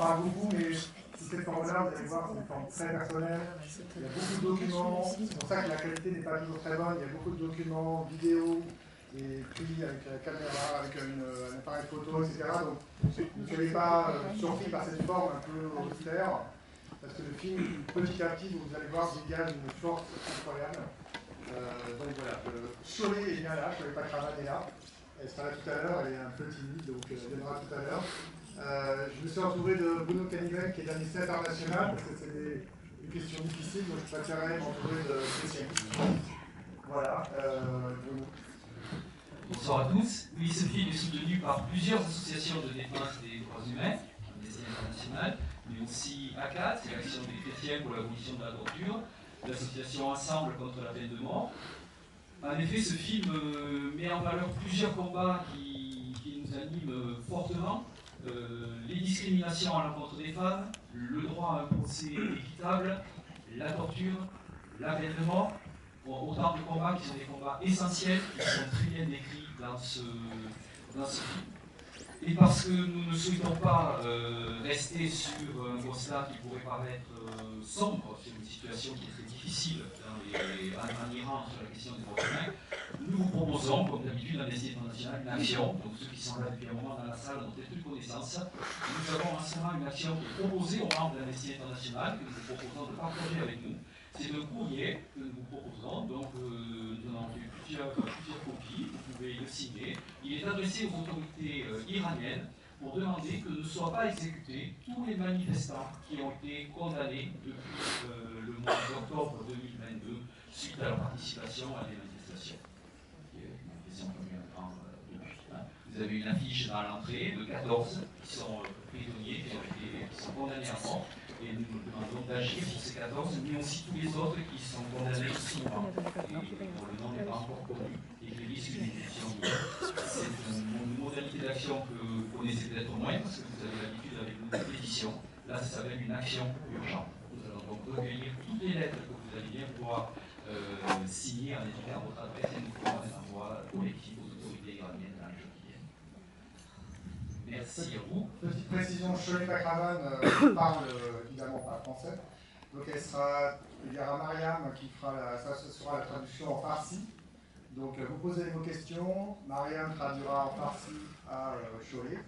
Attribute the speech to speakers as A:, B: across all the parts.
A: parle beaucoup, mais sous cette forme-là, vous allez voir, c'est une forme très personnelle. Il y a beaucoup de documents, c'est pour ça que la qualité n'est pas toujours très bonne. Il y a beaucoup de documents, vidéos, et pris avec la caméra, avec un appareil photo, etc. Donc ne soyez pas surpris par cette forme un peu austère, parce que le film, petit à petit, vous allez voir, dégage une force incroyable. Donc voilà, Cholet est bien là, Cholet Pacramane est là. Elle sera là tout à l'heure, elle est un peu timide, donc elle viendra tout à l'heure. Je me suis entouré de Bruno Canivet, qui est d'Amnesty International, parce que c'est des questions difficiles, donc je préférais m'entourer de spécialistes. Voilà.
B: Bonsoir à tous. Oui, ce film est soutenu par plusieurs associations de défense des droits humains, Amnesty International, mais aussi ACAT, c'est l'Action des chrétiens pour l'abolition de la torture, l'association Ensemble contre la peine de mort. En effet, ce film met en valeur plusieurs combats qui nous animent fortement. Les discriminations à l'encontre des femmes, le droit à un procès équitable, la torture, la peine de mort. Autant de combats qui sont des combats essentiels, qui sont très bien décrits dans ce film. Et parce que nous ne souhaitons pas rester sur un constat qui pourrait paraître sombre, sur une situation qui est très difficile en Iran sur la question des droits humains, nous vous proposons, comme d'habitude, Amnesty International, une action. Donc ceux qui sont là depuis un moment dans la salle ont peut-être toute connaissance. Nous avons en ce moment une action qui est proposée aux membres de l'Amnesty International, que nous vous proposons de partager avec nous. C'est un courrier que nous vous proposons, donc nous en avons fait plusieurs copies, vous pouvez le signer. Il est adressé aux autorités iraniennes pour demander que ne soient pas exécutés tous les manifestants qui ont été condamnés depuis le mois d'octobre 2022 suite à leur participation à des manifestations. Vous avez une affiche à l'entrée de 14 qui sont prisonniers, qui sont condamnés à mort. Et nous nous demandons d'agir sur ces 14, mais aussi tous les autres qui sont condamnés souvent et dont le nom n'est pas encore connu et qui risquent une exécution. C'est une modalité d'action que vous connaissez peut-être moins, parce que vous avez l'habitude avec nous des pétitions. Là, ça s'appelle une action urgente. Nous allons donc recueillir toutes les lettres que vous allez bien pouvoir signer en écrivant votre adresse et nous ferons un envoi collectif aux autorités iraniennes dans les jours qui viennent. Merci à vous.
A: Petite précision, Cholet Pacramane parle évidemment pas français. Donc il y aura Mariam qui fera la traduction en farsi. Donc vous posez vos questions, Mariam traduira en farsi à Cholet.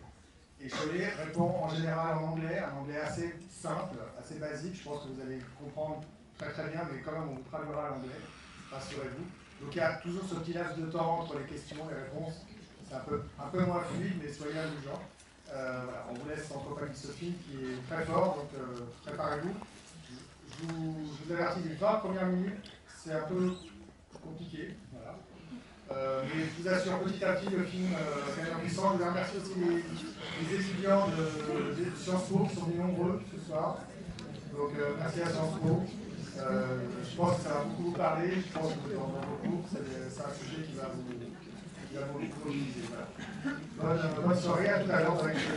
A: Et Cholet répond en général en anglais, un anglais assez simple, assez basique. Je pense que vous allez comprendre très très bien, mais quand même on vous traduira en anglais, rassurez-vous. Donc il y a toujours ce petit laps de temps entre les questions et les réponses. C'est un peu moins fluide, mais soyez indulgents. Voilà, on vous laisse en compagnie de ce film qui est très fort, donc préparez-vous. Je vous avertis, les 20 premières minutes, c'est un peu compliqué. Voilà. Mais je vous assure, petit à petit, le film gagne en puissance. Je voulais remercier aussi les étudiants de Sciences Po qui sont venus nombreux ce soir. Donc merci à Sciences Po. Je pense que ça va beaucoup vous parler, je pense que vous allez en avoir beaucoup. C'est un sujet qui va vous mobiliser. Voilà. Bonne soirée, à tout à l'heure avec le